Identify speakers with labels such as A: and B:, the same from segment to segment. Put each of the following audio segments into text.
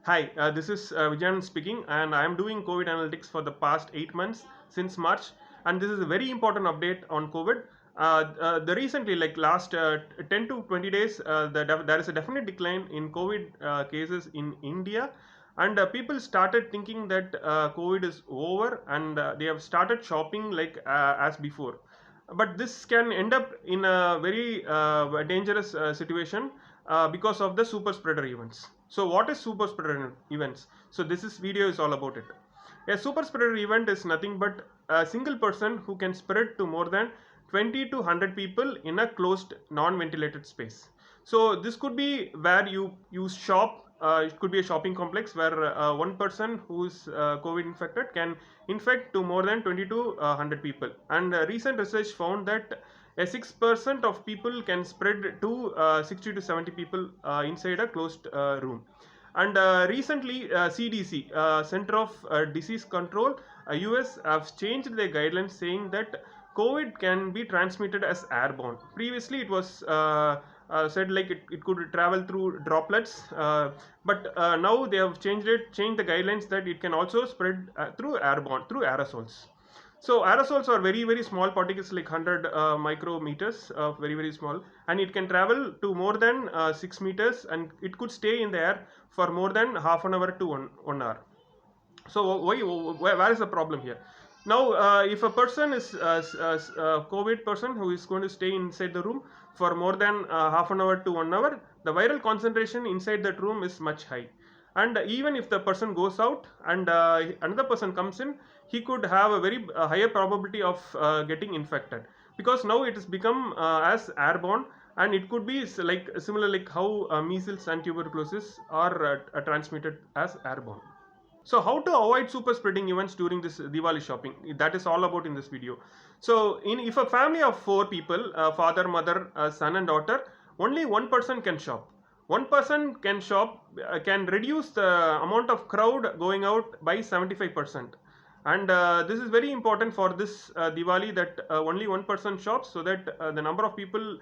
A: Hi, this is Vijayan speaking, and I am doing COVID analytics for the past 8 months since March. And this is a very important update on COVID. The recently, like last 10 to 20 days, there is a definite decline in COVID cases in India, and people started thinking that COVID is over, and they have started shopping like as before. But this can end up in a very dangerous situation because of the super spreader events. So what is super spreader events? So this video is all about it. A super spreader event is nothing but a single person who can spread to more than 20 to 100 people in a closed non-ventilated space. So this could be where you shop. It could be a shopping complex where one person who's COVID infected can infect to more than 20 to 100 people. And recent research found that a 6% of people can spread to 60 to 70 people inside a closed room. And recently, CDC, Center of Disease Control, US, have changed their guidelines saying that COVID can be transmitted as airborne. Previously, it was said like it could travel through droplets, but now they have changed the guidelines that it can also spread through airborne, through aerosols. So aerosols are very small particles like 100 micrometers, very small, and it can travel to more than 6 meters, and it could stay in the air for more than half an hour to 1 hour. So where is the problem here? Now, if a person is COVID person who is going to stay inside the room for more than half an hour to 1 hour, the viral concentration inside that room is much high. And even if the person goes out and another person comes in, he could have a very higher probability of getting infected, because now it has become as airborne, and it could be like similar like how measles and tuberculosis are transmitted as airborne. So how to avoid super spreading events during this Diwali shopping? That is all about in this video. So if a family of 4 people, father, mother, son and daughter, only one person can shop. One person can shop, can reduce the amount of crowd going out by 75%. And this is very important for this Diwali, that only one person shops, so that the number of people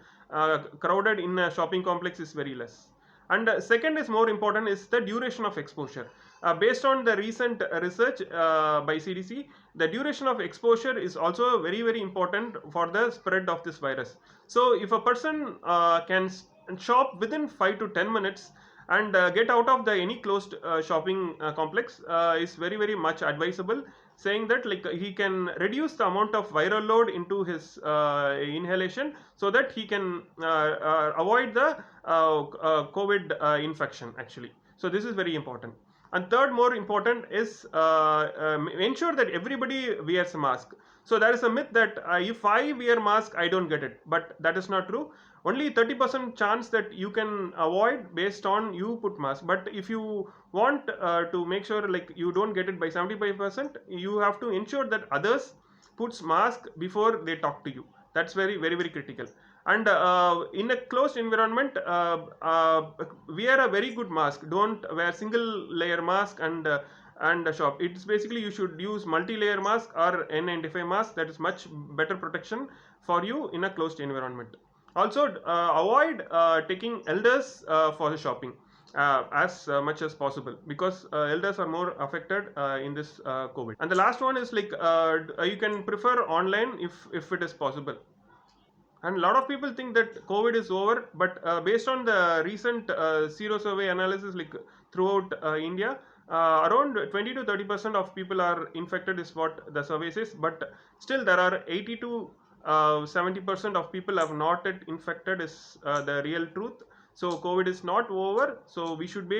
A: crowded in a shopping complex is very less. And second is more important is the duration of exposure. Based on the recent research by CDC, the duration of exposure is also very important for the spread of this virus. So if a person can shop within 5 to 10 minutes and get out of the any closed shopping complex, is very much advisable, saying that like he can reduce the amount of viral load into his inhalation, so that he can avoid the COVID infection actually. So this is very important. And third more important is ensure that everybody wears a mask. So there is a myth that if I wear mask I don't get it, but that is not true. Only 30% chance that you can avoid based on you put mask, but if you want to make sure like you don't get it by 75%, you have to ensure that others puts mask before they talk to you. That's very critical. And in a closed environment, wear a very good mask. Don't wear single layer mask and shop. It's basically you should use multi-layer mask or N95 mask. That is much better protection for you in a closed environment. Also, avoid taking elders for the shopping as much as possible, because elders are more affected in this COVID. And the last one is like you can prefer online if it is possible. And a lot of people think that COVID is over, but based on the recent Zero survey analysis, like throughout India, around 20 to 30% of people are infected is what the survey says, but still there are 80 to 70% of people have not yet infected is the real truth. So COVID is not over. So we should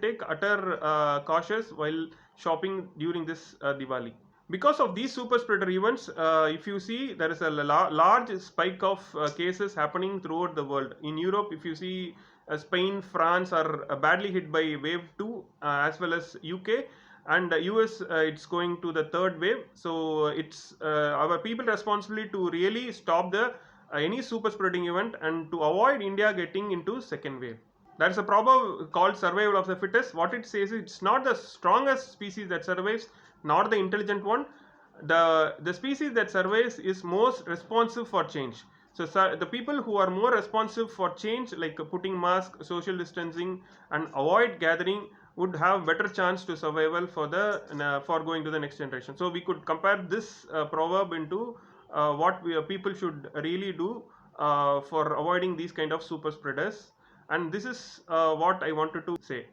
A: take utter cautious while shopping during this Diwali. Because of these super spreader events, if you see, there is a large spike of cases happening throughout the world. In Europe, if you see, Spain, France are badly hit by wave 2, as well as UK, and US, it's going to the third wave. So it's our people responsibility to really stop the any super spreading event and to avoid India getting into second wave. There is a proverb called survival of the fittest. What it says is it's not the strongest species that survives, not the intelligent one. The species that survives is most responsive for change. So the people who are more responsive for change, like putting mask, social distancing, and avoid gathering, would have better chance to survival for the for going to the next generation. So we could compare this proverb into what people should really do for avoiding these kind of super spreaders. And this is what I wanted to say.